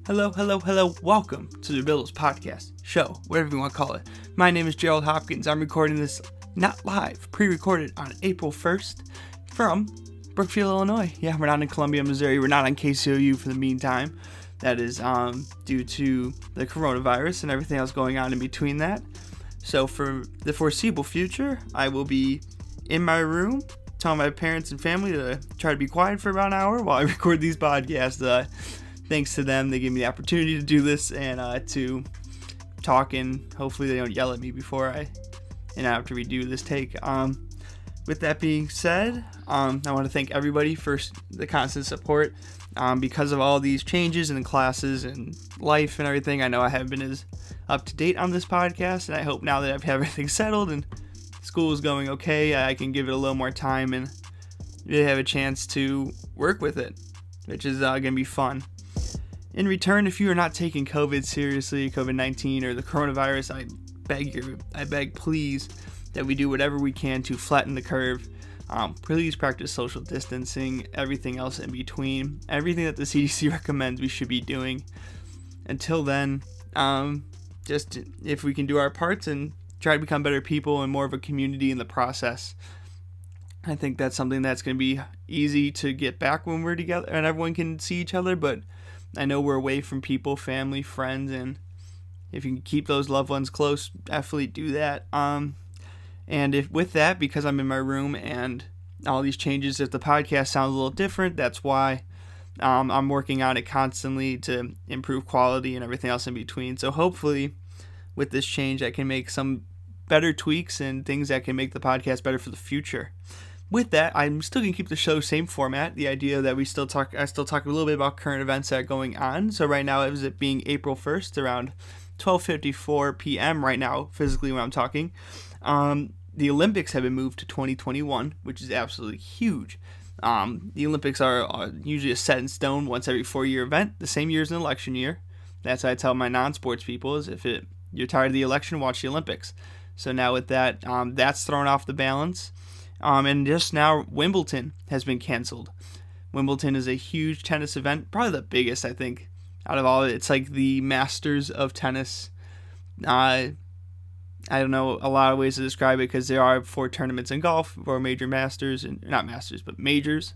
Hello, hello, hello. Welcome to the Rebels Podcast, show, whatever you want to call it. My name is Gerald Hopkins. I'm recording this not live, pre-recorded on April 1st from Brookfield, Illinois. Yeah, we're not in Columbia, Missouri. We're not on KCOU for the meantime. That is due to the coronavirus and everything else going on in between that. So for the foreseeable future, I will be in my room telling my parents and family to try to be quiet for about an hour while I record these podcasts. Thanks to them, they gave me the opportunity to do this and to talk, and hopefully they don't yell at me before I have to redo this take. With that being said, I want to thank everybody for the constant support. Because of all these changes in classes and life and everything, I know I haven't been as up to date on this podcast, and I hope now that I've had everything settled and school is going okay, I can give it a little more time and really have a chance to work with it, which is going to be fun. In return, if you are not taking COVID seriously, COVID-19 or the coronavirus, I beg please that we do whatever we can to flatten the curve. Please practice social distancing, everything else in between, everything that the CDC recommends we should be doing. Until then, just if we can do our parts and try to become better people and more of a community in the process, I think that's something that's going to be easy to get back when we're together and everyone can see each other, but I know we're away from people, family, friends, and if you can keep those loved ones close, definitely do that. And if with that, because I'm in my room and all these changes, if the podcast sounds a little different, that's why. I'm working on it constantly to improve quality and everything else in between. So hopefully with this change, I can make some better tweaks and things that can make the podcast better for the future. With that, I'm still going to keep the show same format. The idea that I still talk a little bit about current events that are going on. So right now, it being April 1st, around 12:54 p.m. right now, physically when I'm talking. The Olympics have been moved to 2021, which is absolutely huge. The Olympics are usually a set in stone once every 4-year event, the same year as an election year. That's what I tell my non-sports people is you're tired of the election, watch the Olympics. So now with that, that's thrown off the balance. And just now, Wimbledon has been canceled. Wimbledon is a huge tennis event, probably the biggest, I think, out of all of it. It's like the Masters of tennis. I don't know a lot of ways to describe it because there are 4 tournaments in golf, 4 major masters, and not masters, but majors.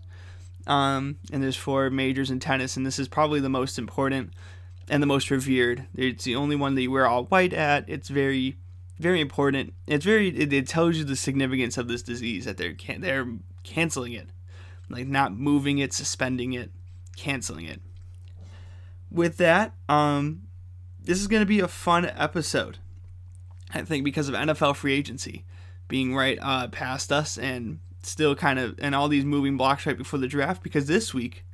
And there's 4 majors in tennis, and this is probably the most important and the most revered. It's the only one that you wear all white at. It's very, very important. It tells you the significance of this disease that they're canceling it, like not moving it, suspending it, canceling it. With that, this is going to be a fun episode. I think because of NFL free agency being right past us and still kind of and all these moving blocks right before the draft, because this week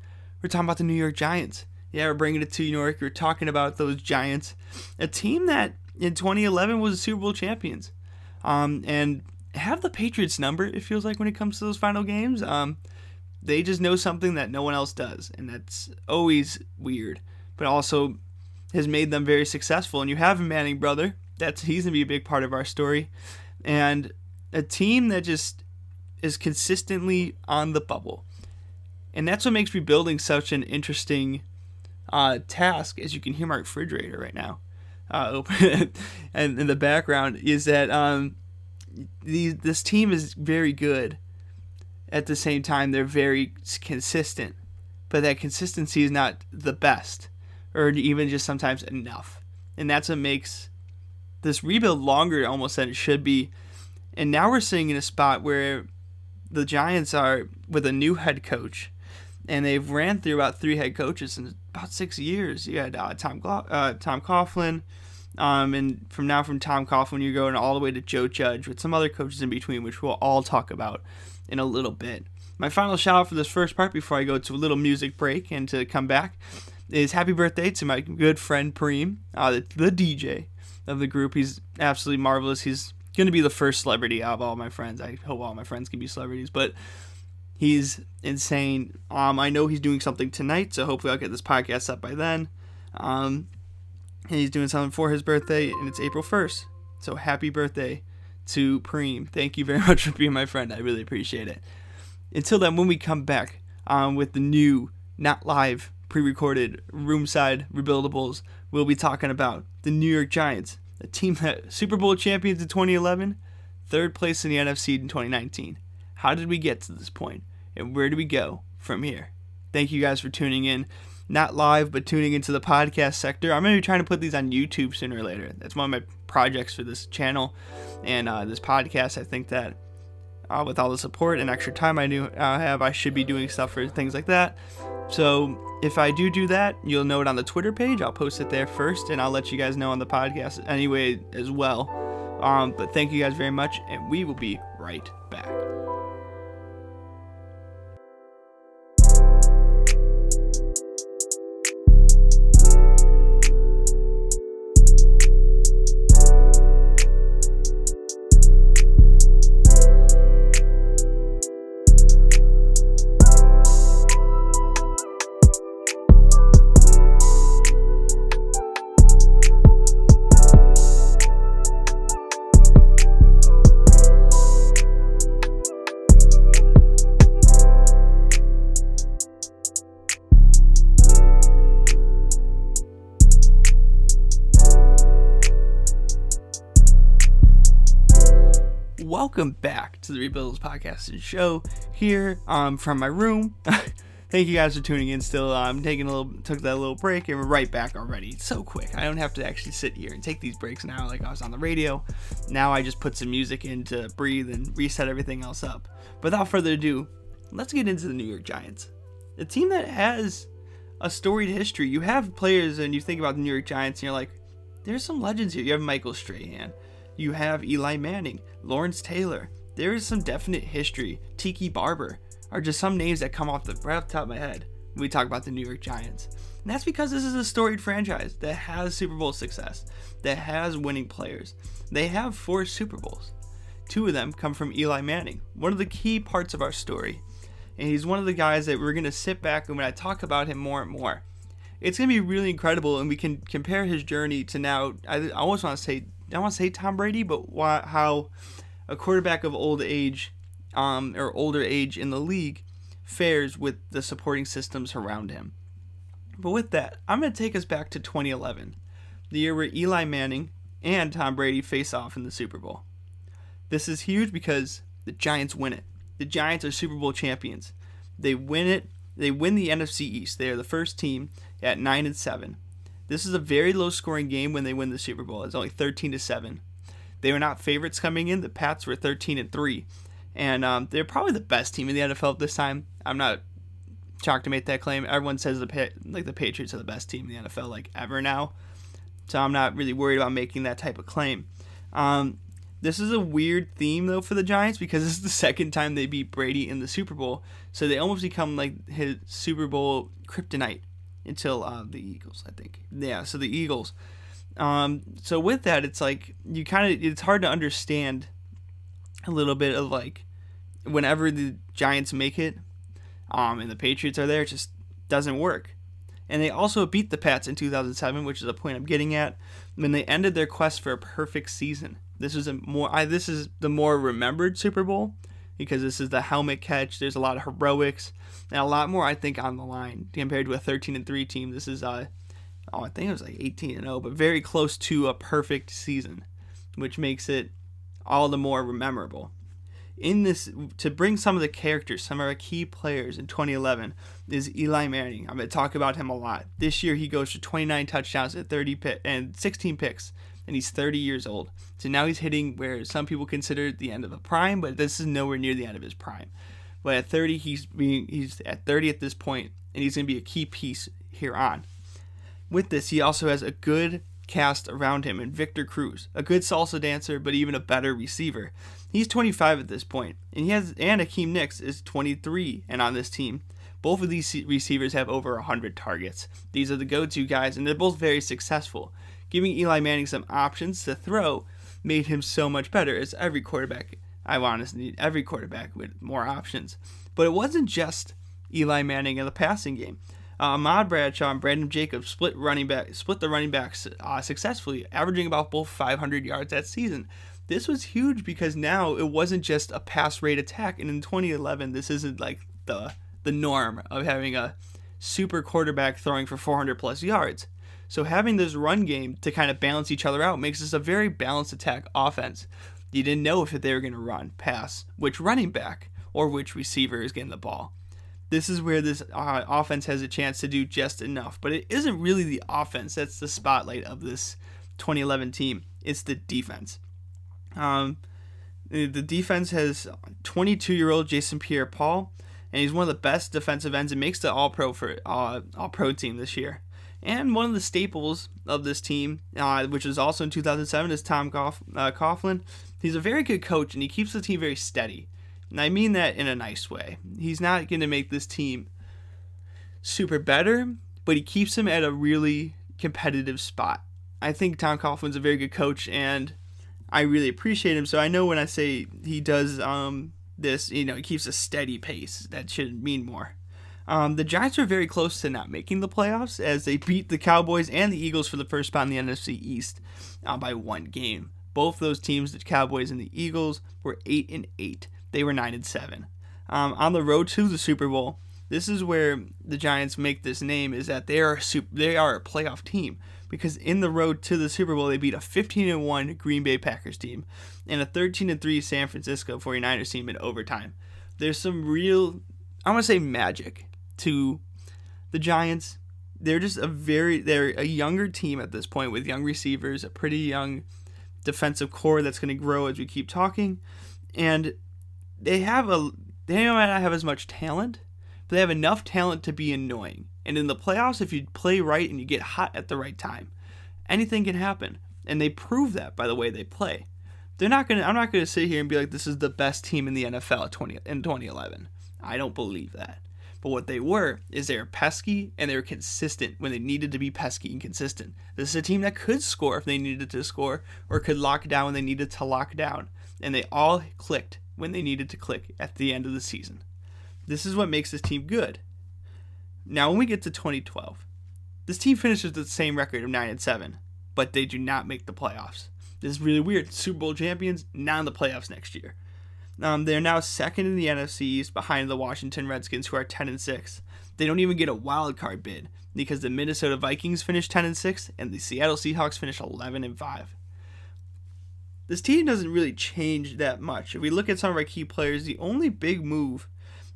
we're talking about the New York Giants. Yeah, we're bringing it to New York. We're talking about those Giants, a team that in 2011 was Super Bowl champions, and have the Patriots number, it feels like, when it comes to those final games. They just know something that no one else does, and that's always weird, but also has made them very successful. And you have a Manning brother. He's going to be a big part of our story. And a team that just is consistently on the bubble. And that's what makes rebuilding such an interesting task, as you can hear my refrigerator right now open and in the background, is that this team is very good. At the same time, they're very consistent. But that consistency is not the best, or even just sometimes enough. And that's what makes this rebuild longer almost than it should be. And now we're sitting in a spot where the Giants are with a new head coach, and they've ran through about 3 head coaches in about 6 years. You had Tom Coughlin, and from Tom Coughlin you're going all the way to Joe Judge with some other coaches in between, which we'll all talk about in a little bit. My final shout out for this first part before I go to a little music break and to come back is happy birthday to my good friend Preem, the DJ of the group. He's absolutely marvelous. He's going to be the first celebrity out of all my friends. I hope all my friends can be celebrities, but he's insane. I know he's doing something tonight, so hopefully I'll get this podcast up by then. And he's doing something for his birthday, and it's April 1st. So happy birthday to Preem. Thank you very much for being my friend. I really appreciate it. Until then, when we come back with the new, not live pre-recorded room-side rebuildables, we'll be talking about the New York Giants, a team that Super Bowl champions in 2011, third place in the NFC in 2019. How did we get to this point, and where do we go from here? Thank you guys for tuning in. Not live, but tuning into the podcast sector. I'm going to be trying to put these on YouTube sooner or later. That's one of my projects for this channel and this podcast. I think that with all the support and extra time I have, I should be doing stuff for things like that. So if I do that, you'll know it on the Twitter page. I'll post it there first, and I'll let you guys know on the podcast anyway as well. But thank you guys very much, and we will be right back. Welcome back to the Rebuilds Podcast and Show here from my room. Thank you guys for tuning in still. I'm took that little break, and we're right back already. It's so quick. I don't have to actually sit here and take these breaks now like I was on the radio. Now I just put some music in to breathe and reset everything else up. But without further ado, let's get into the New York Giants. A team that has a storied history. You have players, and you think about the New York Giants, and you're like, there's some legends here. You have Michael Strahan. You have Eli Manning, Lawrence Taylor. There is some definite history. Tiki Barber are just some names that come right off the top of my head when we talk about the New York Giants. And that's because this is a storied franchise that has Super Bowl success, that has winning players. They have 4 Super Bowls. 2 of them come from Eli Manning, one of the key parts of our story. And he's one of the guys that we're going to sit back, and when I talk about him more and more, it's going to be really incredible, and we can compare his journey to now. I almost want to say Tom Brady, but how a quarterback of old age or older age in the league fares with the supporting systems around him. But with that, I'm going to take us back to 2011, the year where Eli Manning and Tom Brady face off in the Super Bowl. This is huge because the Giants win it. The Giants are Super Bowl champions. They win it. They win the NFC East. They are the first team at 9-7. This is a very low-scoring game when they win the Super Bowl. It's only 13-7. They were not favorites coming in. The Pats were 13-3, and they're probably the best team in the NFL at this time. I'm not shocked to make that claim. Everyone says the Patriots are the best team in the NFL ever now, so I'm not really worried about making that type of claim. This is a weird theme though for the Giants because this is the second time they beat Brady in the Super Bowl, so they almost become like his Super Bowl kryptonite. Until the Eagles, I think. Yeah, so the Eagles. So with that, it's like it's hard to understand a little bit of whenever the Giants make it, and the Patriots are there, it just doesn't work. And they also beat the Pats in 2007, which is a point I'm getting at, when they ended their quest for a perfect season. This is the more remembered Super Bowl because this is the helmet catch. There's a lot of heroics. And a lot more, I think, on the line compared to a 13-3 team. This is, I think it was 18-0, but very close to a perfect season, which makes it all the more memorable. In this, to bring some of the characters, some of our key players in 2011 is Eli Manning. I'm going to talk about him a lot. This year, he goes for 29 touchdowns at 16 picks, and he's 30 years old. So now he's hitting where some people consider the end of a prime, but this is nowhere near the end of his prime. But at 30, he's at 30 at this point, and he's going to be a key piece here on. With this, he also has a good cast around him in Victor Cruz, a good salsa dancer, but even a better receiver. He's 25 at this point, and Hakeem Nicks is 23, and on this team, both of these receivers have over 100 targets. These are the go-to guys, and they're both very successful. Giving Eli Manning some options to throw made him so much better, as every quarterback. I honestly need every quarterback with more options. But it wasn't just Eli Manning in the passing game. Ahmad Bradshaw and Brandon Jacobs split the running backs successfully, averaging about both 500 yards that season. This was huge because now it wasn't just a pass rate attack. And in 2011, this isn't like the norm of having a super quarterback throwing for 400 plus yards. So having this run game to kind of balance each other out makes this a very balanced attack offense. You didn't know if they were going to run, pass, which running back, or which receiver is getting the ball. This is where this offense has a chance to do just enough. But it isn't really the offense that's the spotlight of this 2011 team. It's the defense. The defense has 22-year-old Jason Pierre-Paul, and he's one of the best defensive ends and makes the All-Pro team this year. And one of the staples of this team, which was also in 2007, is Tom Coughlin. He's a very good coach, and he keeps the team very steady. And I mean that in a nice way. He's not going to make this team super better, but he keeps them at a really competitive spot. I think Tom Coughlin's a very good coach, and I really appreciate him. So I know when I say he does this, he keeps a steady pace. That should mean more. The Giants are very close to not making the playoffs as they beat the Cowboys and the Eagles for the first spot in the NFC East by one game. Both those teams, the Cowboys and the Eagles, were 8-8. They were 9-7. On the road to the Super Bowl, this is where the Giants make this name, is that they are a playoff team, because in the road to the Super Bowl, they beat a 15-1 Green Bay Packers team and a 13-3 San Francisco 49ers team in overtime. There's some real, I want to say, magic to the Giants. They're just they're a younger team at this point with young receivers, a pretty young defensive core that's going to grow as we keep talking, and they might not have as much talent, but they have enough talent to be annoying. And in the playoffs, if you play right and you get hot at the right time, anything can happen. And they prove that by the way they play. I'm not going to sit here and be like, this is the best team in the NFL in 2011. I don't believe that. But what they were is they were pesky and they were consistent when they needed to be pesky and consistent. This is a team that could score if they needed to score, or could lock down when they needed to lock down. And they all clicked when they needed to click at the end of the season. This is what makes this team good. Now, when we get to 2012, this team finishes with the same record of 9-7, but they do not make the playoffs. This is really weird. Super Bowl champions, not in the playoffs next year. They're now second in the NFC East behind the Washington Redskins, who are 10-6. They don't even get a wild card bid because the Minnesota Vikings finished 10-6 and the Seattle Seahawks finished 11-5. This team doesn't really change that much. If we look at some of our key players, the only big move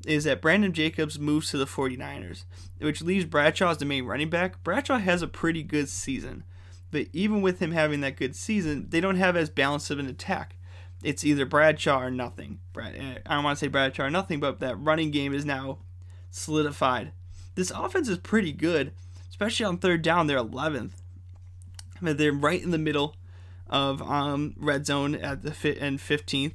is that Brandon Jacobs moves to the 49ers, which leaves Bradshaw as the main running back. Bradshaw has a pretty good season, but even with him having that good season, they don't have as balanced of an attack. It's either Bradshaw or nothing. I don't want to say Bradshaw or nothing, but that running game is now solidified. This offense is pretty good, especially on third down. They're 11th. They're right in the middle of red zone at the 15th.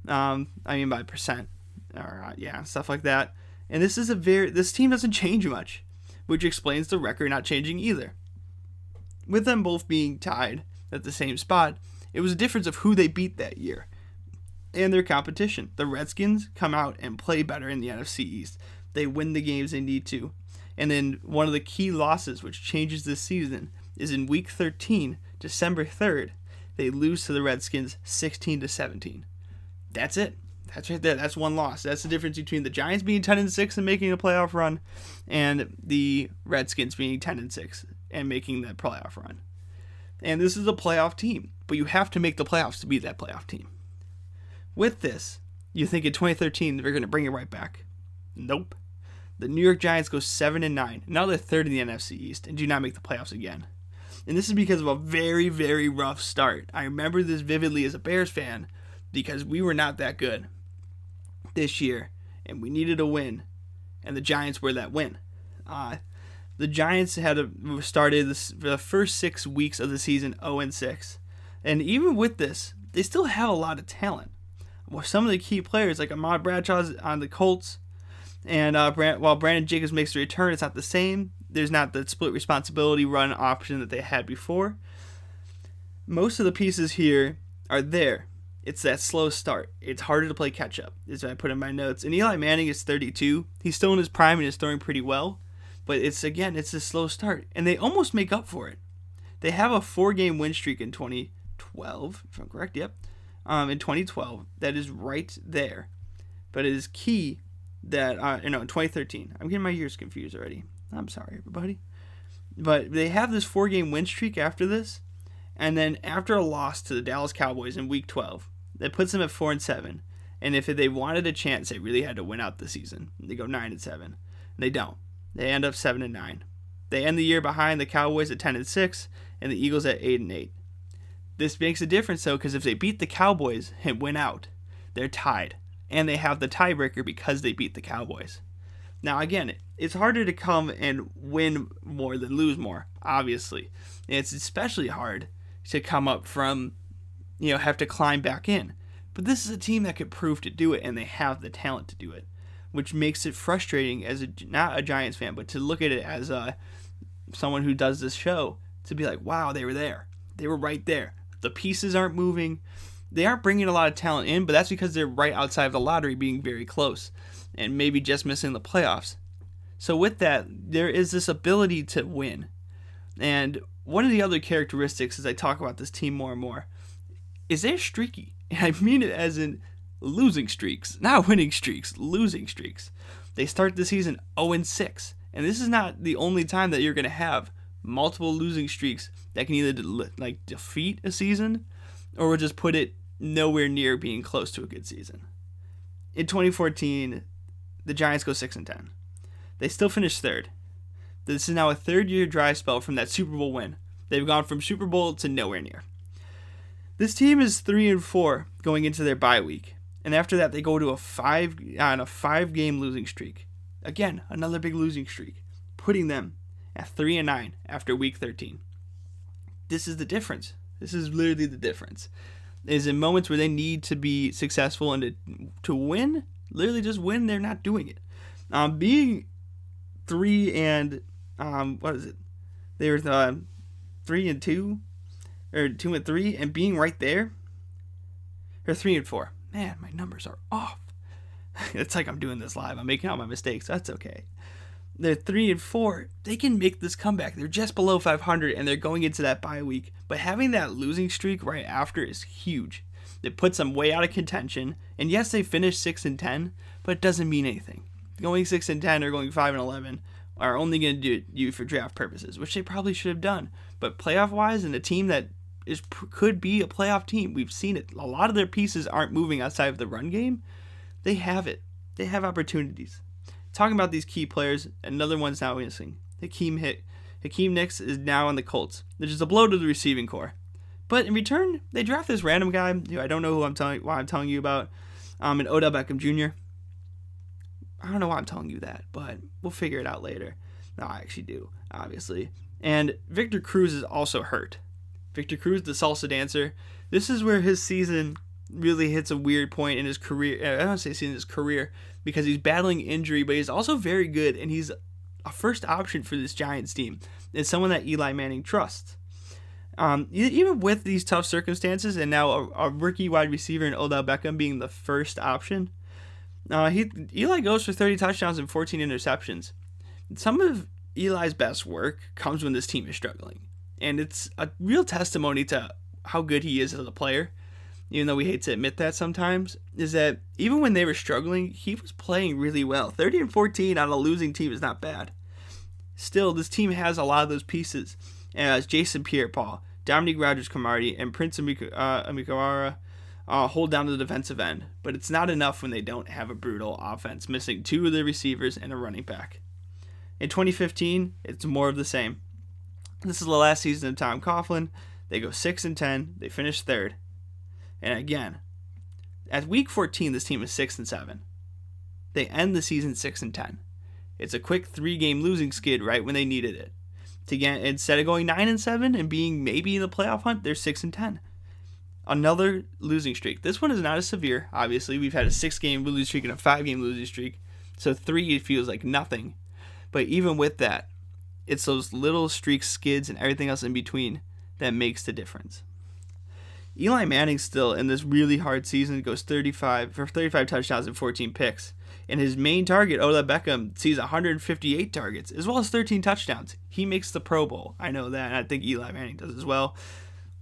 By percent, or stuff like that. And this team doesn't change much, which explains the record not changing either. With them both being tied at the same spot, it was a difference of who they beat that year and their competition. The Redskins come out and play better in the NFC East. They win the games they need to. And then one of the key losses, which changes this season, is in Week 13, December 3rd, they lose to the Redskins 16-17. That's it. That's right there. That's one loss. That's the difference between the Giants being 10-6 and making a playoff run, and the Redskins being 10-6 and making that playoff run. And this is a playoff team, but you have to make the playoffs to be that playoff team. With this, you think in 2013 they're going to bring it right back. Nope. The New York Giants go 7-9. Now they're third in the NFC East and do not make the playoffs again. And this is because of a very, very rough start. I remember this vividly as a Bears fan because we were not that good this year and we needed a win. And the Giants were that win. The Giants had started the first 6 weeks of the season 0-6. And even with this, they still have a lot of talent. Well, some of the key players like Ahmad Bradshaw's on the Colts, and while Brandon Jacobs makes a return, it's not the same. There's not the split responsibility run option that they had before. Most of the pieces here are there. It's that slow start. It's harder to play catch up, is what I put in my notes. And Eli Manning is 32. He's still in his prime and is throwing pretty well. But it's a slow start. And they almost make up for it. They have a 4-game win streak in 2012, if I'm correct. Yep. In 2012. That is right there. But it is key that, in 2013. I'm getting my years confused already. I'm sorry, everybody. But they have this 4-game win streak after this, and then after a loss to the Dallas Cowboys in Week 12, that puts them at 4-7. And if they wanted a chance, they really had to win out the season. They go 9-7. And they don't. They end up 7-9. They end the year behind the Cowboys at 10-6 and the Eagles at 8-8. This makes a difference though, because if they beat the Cowboys and win out, they're tied, and they have the tiebreaker because they beat the Cowboys. Now again, it's harder to come and win more than lose more, obviously. And it's especially hard to come up from, have to climb back in. But this is a team that could prove to do it, and they have the talent to do it, which makes it frustrating as not a Giants fan, but to look at it as someone who does this show, to be like, wow, they were there. They were right there. The pieces aren't moving. They aren't bringing a lot of talent in, but that's because they're right outside of the lottery, being very close, and maybe just missing the playoffs. So with that, there is this ability to win. And one of the other characteristics as I talk about this team more and more is they're streaky. And I mean it as in losing streaks, not winning streaks, losing streaks. They start the season 0-6, and this is not the only time that you're going to have multiple losing streaks that can either defeat a season or will just put it nowhere near being close to a good season. In 2014, the Giants go 6-10. They still finish third. This is now a third-year dry spell from that Super Bowl win. They've gone from Super Bowl to nowhere near. This team is 3-4 going into their bye week, and after that they go to a 5-game losing streak. Again, another big losing streak, putting them at 3-9 after week 13. This is the difference. This is literally the difference. Is in moments where they need to be successful and to win, literally just win, they're not doing it. Being 3 and They were 3-2. Or 2-3, and being right there, or 3-4. Man, my numbers are off. It's like I'm doing this live. I'm making all my mistakes. That's okay. They're 3-4. They can make this comeback. They're just below 500, and they're going into that bye week. But having that losing streak right after is huge. It puts them way out of contention. And yes, they finished 6-10, but it doesn't mean anything. Going 6-10 or going 5-11 are only going to do you for draft purposes, which they probably should have done. But playoff-wise, and a team that could be a playoff team. We've seen it. A lot of their pieces aren't moving outside of the run game. They have it. They have opportunities. Talking about these key players, another one's now missing. Hakeem Nicks is now on the Colts, which is a blow to the receiving core. But in return, they draft this random guy who I don't know why I'm telling you about, an Odell Beckham Jr. I don't know why I'm telling you that, but we'll figure it out later. No, I actually do, obviously. And Victor Cruz is also hurt. Victor Cruz, the salsa dancer. This is where his season really hits a weird point in his career. I don't want to say in his career because he's battling injury, but he's also very good, and he's a first option for this Giants team. It's someone that Eli Manning trusts. Even with these tough circumstances, and now a rookie wide receiver in Odell Beckham being the first option, Eli goes for 30 touchdowns and 14 interceptions. Some of Eli's best work comes when this team is struggling. And it's a real testimony to how good he is as a player, even though we hate to admit that sometimes, is that even when they were struggling, he was playing really well. 30-14 on a losing team is not bad. Still, this team has a lot of those pieces, as Jason Pierre-Paul, Dominique Rodgers-Cromartie, and Prince Amukamara hold down the defensive end. But it's not enough when they don't have a brutal offense, missing 2 of their receivers and a running back. In 2015, it's more of the same. This is the last season of Tom Coughlin. They go 6-10. They finish third. And again, at week 14, this team is 6-7. They end the season 6-10. It's a quick 3-game losing skid right when they needed it. Instead of going 9-7 and being maybe in the playoff hunt, they're 6-10. Another losing streak. This one is not as severe. Obviously, we've had a 6-game losing streak and a 5-game losing streak. So 3 feels like nothing. But even with that, it's those little streaks, skids, and everything else in between that makes the difference. Eli Manning still, in this really hard season, goes 35 touchdowns and 14 picks. And his main target, Odell Beckham, sees 158 targets, as well as 13 touchdowns. He makes the Pro Bowl. I know that, and I think Eli Manning does as well.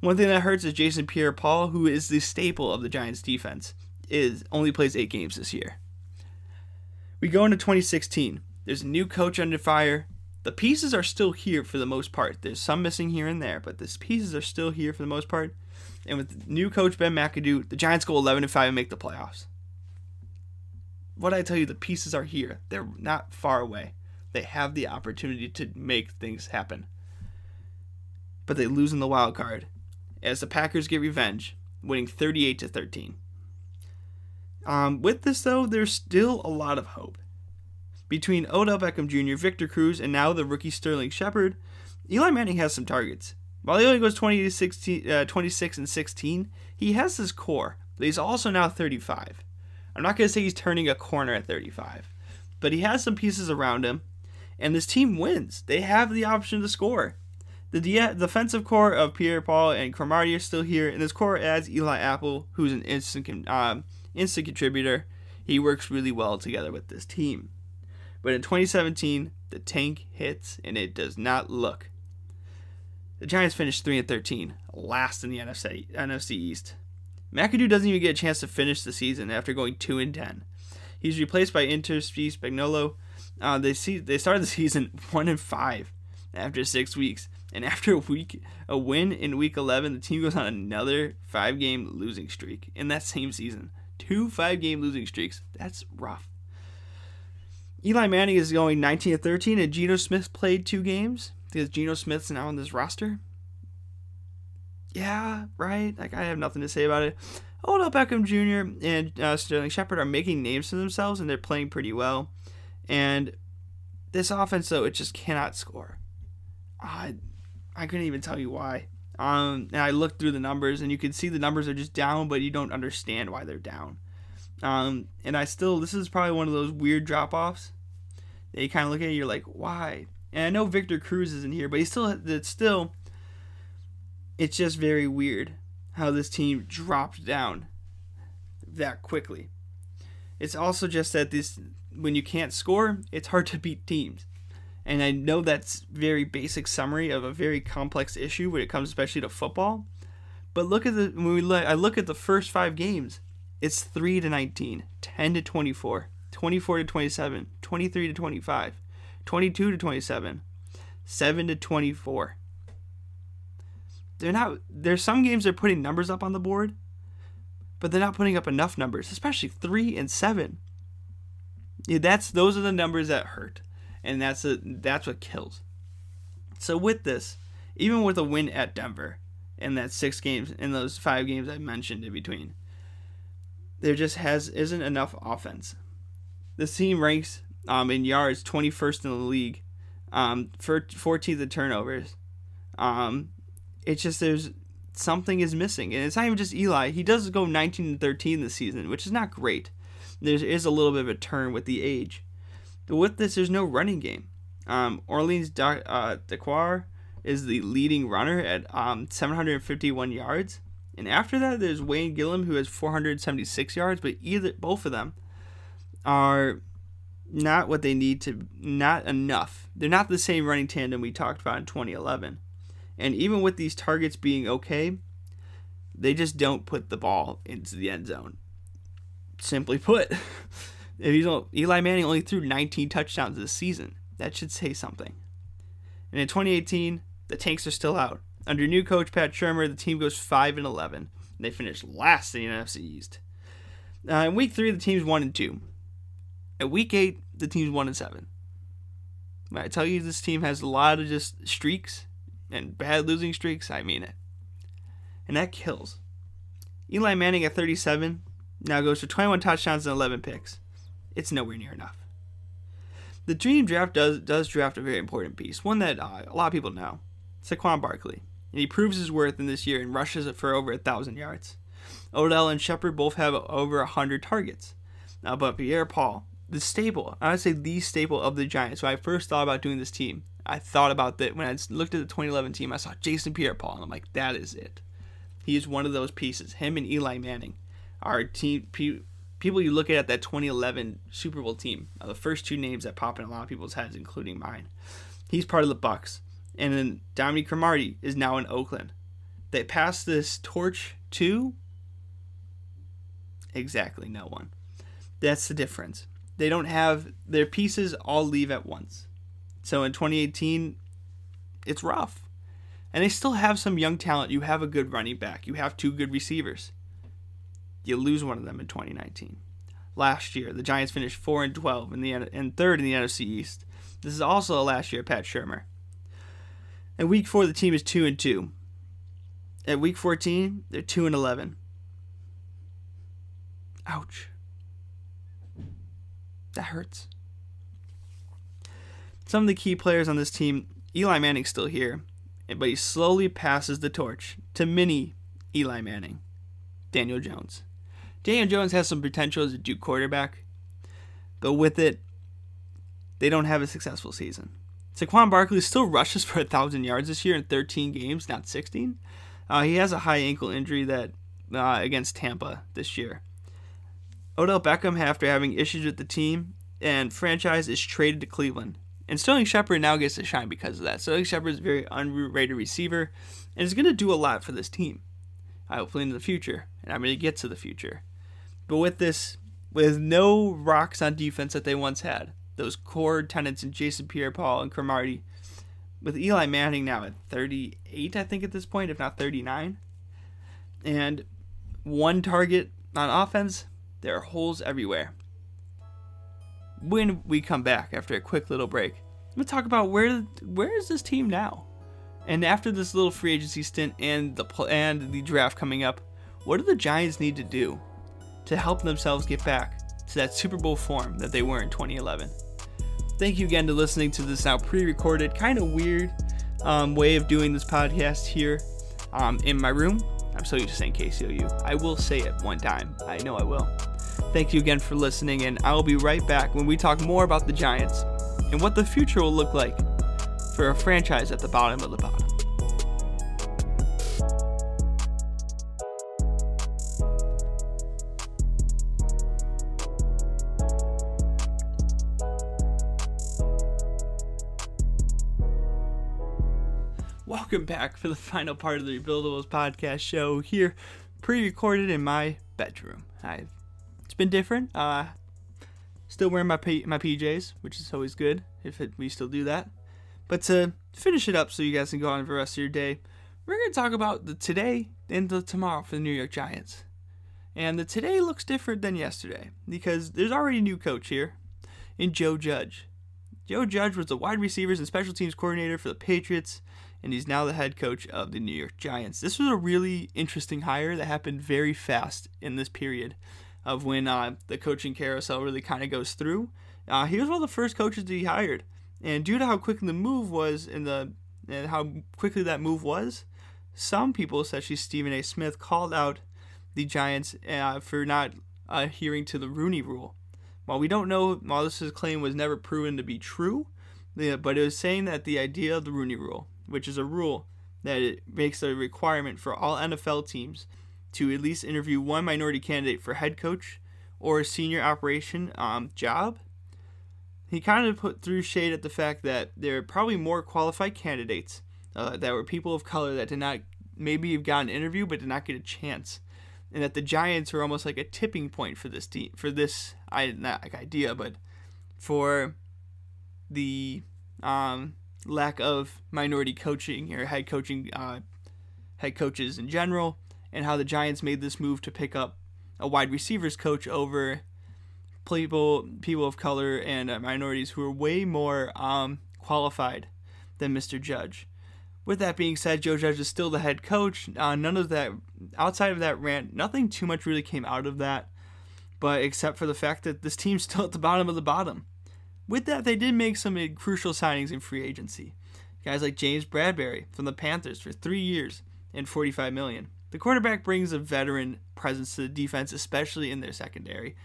One thing that hurts is Jason Pierre-Paul, who is the staple of the Giants' defense, only plays 8 games this year. We go into 2016. There's a new coach under fire. The pieces are still here for the most part. There's some missing here and there, but the pieces are still here for the most part. And with new coach Ben McAdoo, the Giants go 11-5 and make the playoffs. What I tell you, the pieces are here. They're not far away. They have the opportunity to make things happen. But they lose in the wild card as the Packers get revenge, winning 38-13. With this, though, there's still a lot of hope. Between Odell Beckham Jr., Victor Cruz, and now the rookie Sterling Shepard, Eli Manning has some targets. While he only goes 26-16, he has his core, but he's also now 35. I'm not going to say he's turning a corner at 35, but he has some pieces around him, and this team wins. They have the option to score. The defensive core of Pierre-Paul and Cromartie are still here, and this core adds Eli Apple, who's an instant contributor. He works really well together with this team. But in 2017, the tank hits, and it does not look. The Giants finished 3-13, last in the NFC East. McAdoo doesn't even get a chance to finish the season after going 2-10. He's replaced by Inter Spagnuolo. They started the season 1-5 after 6 weeks, and after a win in week 11, the team goes on another 5-game losing streak in that same season. 2 5-game losing streaks. That's rough. Eli Manning is going 19-13, and Geno Smith played 2 games because Geno Smith's now on this roster. Yeah, right. Like, I have nothing to say about it. Odell Beckham Jr. and Sterling Shepard are making names for themselves, and they're playing pretty well. And this offense, though, it just cannot score. I couldn't even tell you why. And I looked through the numbers, and you can see the numbers are just down, but you don't understand why they're down. And this is probably one of those weird drop-offs that you kind of look at it, you're like, why? And I know Victor Cruz isn't here, but it's just very weird how this team dropped down that quickly. It's also just that when you can't score, it's hard to beat teams. And I know that's very basic summary of a very complex issue when it comes especially to football. But I look at the first 5 games, it's 3-19, 10-24, 24-27, 23-25, 22-27, 7-24. There's some games they're putting numbers up on the board, but they're not putting up enough numbers, especially 3 and 7. Yeah, those are the numbers that hurt, and that's what kills. So with this, even with a win at Denver in that 6 games, in those 5 games I mentioned in between, there just isn't enough offense. This team ranks in yards 21st in the league, 14th in turnovers. It's just there's something is missing, and it's not even just Eli. He does go 19-13 this season, which is not great. There is a little bit of a turn with the age, but with this, there's no running game. Orleans Dequar is the leading runner at 751 yards, and after that, there's Wayne Gillum who has 476 yards. But both of them are not what they need to, not enough. They're not the same running tandem we talked about in 2011. And even with these targets being okay, they just don't put the ball into the end zone. Simply put, Eli Manning only threw 19 touchdowns this season. That should say something. And in 2018, the tanks are still out. Under new coach Pat Shurmur, the team goes 5-11. And they finish last in the NFC East. In week 3, the team's 1-2. At week 8, the team's 1-7. When I tell you this team has a lot of just streaks and bad losing streaks, I mean it. And that kills. Eli Manning at 37 now goes for 21 touchdowns and 11 picks. It's nowhere near enough. The Dream Draft does draft a very important piece, one that a lot of people know. Saquon Barkley. And he proves his worth in this year and rushes it for over 1,000 yards. Odell and Shepard both have over 100 targets. But Pierre-Paul, the staple of the Giants. When I first thought about doing this team, I thought about that when I looked at the 2011 team. I saw Jason Pierre-Paul, and I'm like, that is it. He is one of those pieces. Him and Eli Manning are people you look at that 2011 Super Bowl team. The first 2 names that pop in a lot of people's heads, including mine. He's part of the Bucs. And then Dominique Cromartie is now in Oakland. They pass this torch to exactly no one. That's the difference. they don't have their pieces all leave at once. So in 2018, it's rough. And they still have some young talent. You have a good running back. You have 2 good receivers. You lose one of them in 2019. Last year, the Giants finished 4-12 and third in the NFC East. This is also last year, Pat Shurmur. In Week 4, the team is 2-2. At Week 14, they're 2-11. Ouch. That hurts. Some of the key players on this team, Eli Manning's still here, but he slowly passes the torch to mini Eli Manning, Daniel Jones. Daniel Jones has some potential as a Duke quarterback, but with it, they don't have a successful season. Saquon Barkley still rushes for 1,000 yards this year in 13 games, not 16. He has a high ankle injury that against Tampa this year. Odell Beckham, after having issues with the team and franchise, is traded to Cleveland. And Sterling Shepard now gets to shine because of that. Sterling Shepard is a very underrated receiver and is going to do a lot for this team, hopefully in the future. And I'm going to get to the future. But with no rocks on defense that they once had, those core tenants in Jason Pierre-Paul and Cromartie, with Eli Manning now at 38, I think at this point, if not 39, and 1 target on offense, there are holes everywhere. When we come back after a quick little break, I'm going to talk about where is this team now? And after this little free agency stint and the draft coming up, what do the Giants need to do to help themselves get back to that Super Bowl form that they were in 2011? Thank you again to listening to this now pre-recorded, kind of weird way of doing this podcast here in my room. I'm so used to saying KCOU. I will say it one time. I know I will. Thank you again for listening, and I will be right back when we talk more about the Giants and what the future will look like for a franchise at the bottom of the bottom. Welcome back for the final part of the Rebuildables podcast show here, pre-recorded in my bedroom. It's been different. Still wearing my PJs, which is always good we still do that. But to finish it up so you guys can go on for the rest of your day, we're going to talk about the today and the tomorrow for the New York Giants. And the today looks different than yesterday because there's already a new coach here in Joe Judge. Joe Judge was the wide receivers and special teams coordinator for the Patriots, and he's now the head coach of the New York Giants. This was a really interesting hire that happened very fast in this period of when the coaching carousel really kind of goes through. He was one of the first coaches to be hired, and due to how quickly the move was and how quickly that move was, some people, especially Stephen A. Smith, called out the Giants for not adhering to the Rooney Rule. While we don't know, while this claim was never proven to be true, but it was saying that the idea of the Rooney Rule, which is a rule that it makes a requirement for all NFL teams to at least interview one minority candidate for head coach or a senior operation job. He kind of threw shade at the fact that there are probably more qualified candidates that were people of color that did not maybe have gotten an interview but did not get a chance, and that the Giants were almost like a tipping point for this team, for this idea, but for the lack of minority coaching or head coaches in general, and how the Giants made this move to pick up a wide receivers coach over people of color and minorities who are way more qualified than Mr. Judge. With that being said, Joe Judge is still the head coach. None of that, outside of that rant, nothing too much really came out of that, but except for the fact that this team's still at the bottom of the bottom. With that, they did make some crucial signings in free agency. Guys like James Bradberry from the Panthers for 3 years and $45 million. The quarterback brings a veteran presence to the defense, especially in their secondary,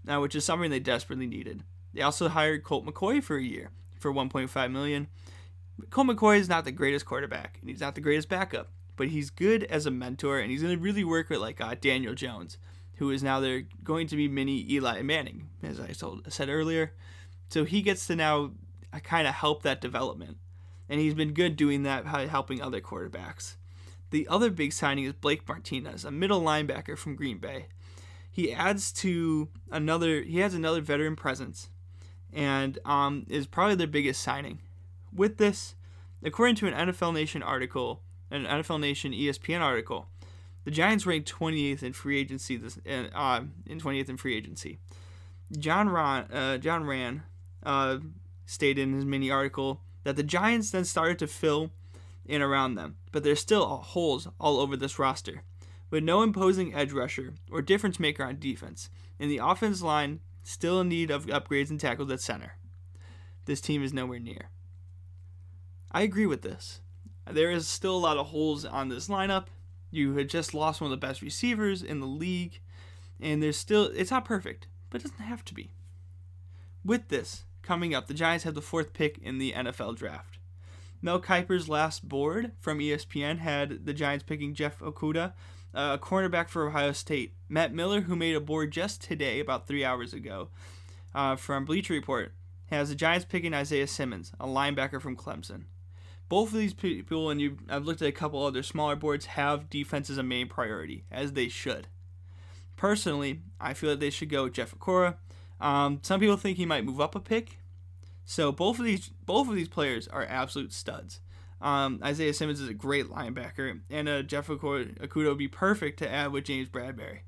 which is something they desperately needed. They also hired Colt McCoy for a year for $1.5 million. Colt McCoy is not the greatest quarterback, and he's not the greatest backup, but he's good as a mentor, and he's going to really work with Daniel Jones, who is now going to be mini Eli Manning, as I said earlier. So he gets to now kind of help that development, and he's been good doing that, helping other quarterbacks. The other big signing is Blake Martinez, a middle linebacker from Green Bay. he adds another veteran presence, and is probably their biggest signing. With this, according to an NFL Nation ESPN article, the Giants ranked 28th in free agency John Ran stated in his mini article that the Giants then started to fill in around them, but there's still holes all over this roster, with no imposing edge rusher or difference maker on defense, and the offense line still in need of upgrades and tackles at center. This team is nowhere near. I agree with this. There is still a lot of holes on this lineup. You had just lost one of the best receivers in the league, and it's not perfect, but it doesn't have to be. With this coming up, the Giants have the 4th pick in the NFL draft. Mel Kiper's last board from ESPN had the Giants picking Jeff Okudah, a cornerback for Ohio State. Matt Miller, who made a board just today, about 3 hours ago, from Bleacher Report, has the Giants picking Isaiah Simmons, a linebacker from Clemson. Both of these people, and I've looked at a couple other smaller boards, have defense as a main priority, as they should. Personally, I feel that they should go with Jeff Okudah. Some people think he might move up a pick. So both of these players are absolute studs. Isaiah Simmons is a great linebacker, and Jeff Okudah would be perfect to add with James Bradberry.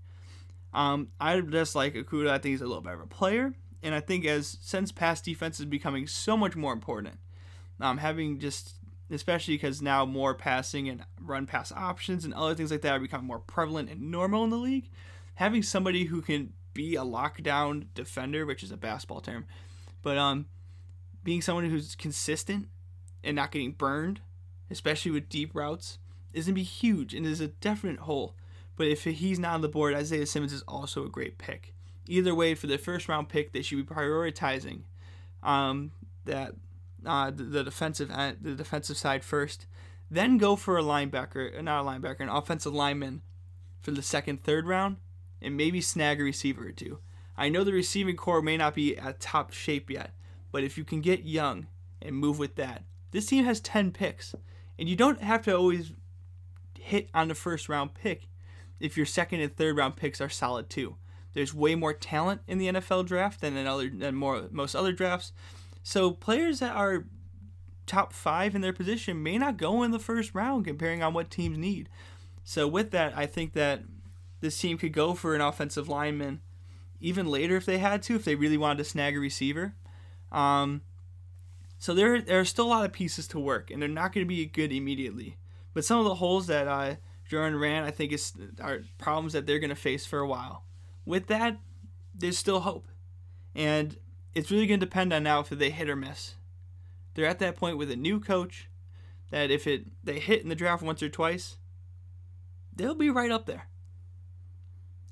I just like Okudah. I think he's a little better of a player, and I think since pass defense is becoming so much more important, especially because now more passing and run pass options and other things like that are becoming more prevalent and normal in the league, having somebody who can be a lockdown defender, which is a basketball term, but being someone who's consistent and not getting burned, especially with deep routes, is going to be huge and is a definite hole. But if he's not on the board, Isaiah Simmons is also a great pick. Either way, for the first round pick, they should be prioritizing the defensive side first, then go for an offensive lineman for the 2nd, 3rd round, and maybe snag a receiver or two. I know the receiving core may not be at top shape yet, but if you can get young and move with that, this team has 10 picks, and you don't have to always hit on the 1st round pick if your 2nd and 3rd round picks are solid too. There's way more talent in the NFL draft than most other drafts. So players that are top 5 in their position may not go in the 1st round, comparing on what teams need. So with that, I think that this team could go for an offensive lineman even later if they had to, if they really wanted to snag a receiver. So there are still a lot of pieces to work, and they're not going to be good immediately. But some of the holes that Jordan ran, I think, are problems that they're going to face for a while. With that, there's still hope. And it's really going to depend on now if they hit or miss. They're at that point with a new coach that if they hit in the draft once or twice, they'll be right up there.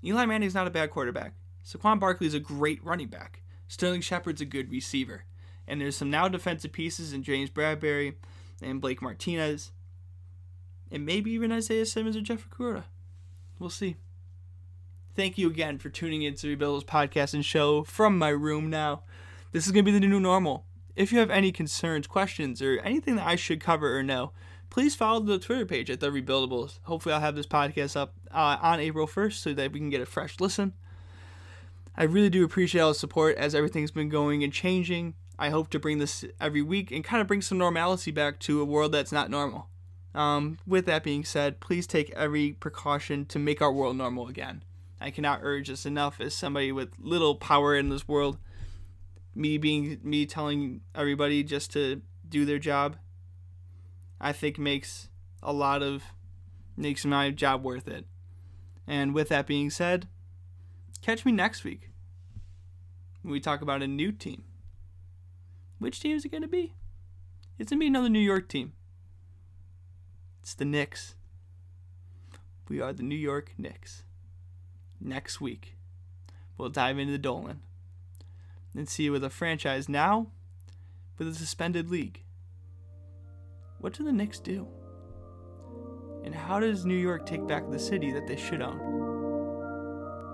Eli Manning's not a bad quarterback. Saquon Barkley's a great running back. Sterling Shepard's a good receiver. And there's some now defensive pieces in James Bradberry and Blake Martinez. And maybe even Isaiah Simmons or Jeff Okudah. We'll see. Thank you again for tuning in to Rebuild Those podcast and show from my room now. This is going to be the new normal. If you have any concerns, questions, or anything that I should cover or know, please follow the Twitter page at The Rebuildables. Hopefully I'll have this podcast up on April 1st so that we can get a fresh listen. I really do appreciate all the support as everything's been going and changing. I hope to bring this every week and kind of bring some normalcy back to a world that's not normal. With that being said, please take every precaution to make our world normal again. I cannot urge this enough as somebody with little power in this world. Me telling everybody just to do their job, I think makes my job worth it. And with that being said, catch me next week when we talk about a new team. Which team is it going to be? It's going to be another New York team. It's the Knicks. We are the New York Knicks. Next week, we'll dive into the Dolan and see with a franchise now with a suspended league. What do the Knicks do? And how does New York take back the city that they should own?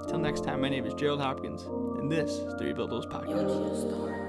Till next time, my name is Gerald Hopkins, and this is the Rebuild Those Podcast.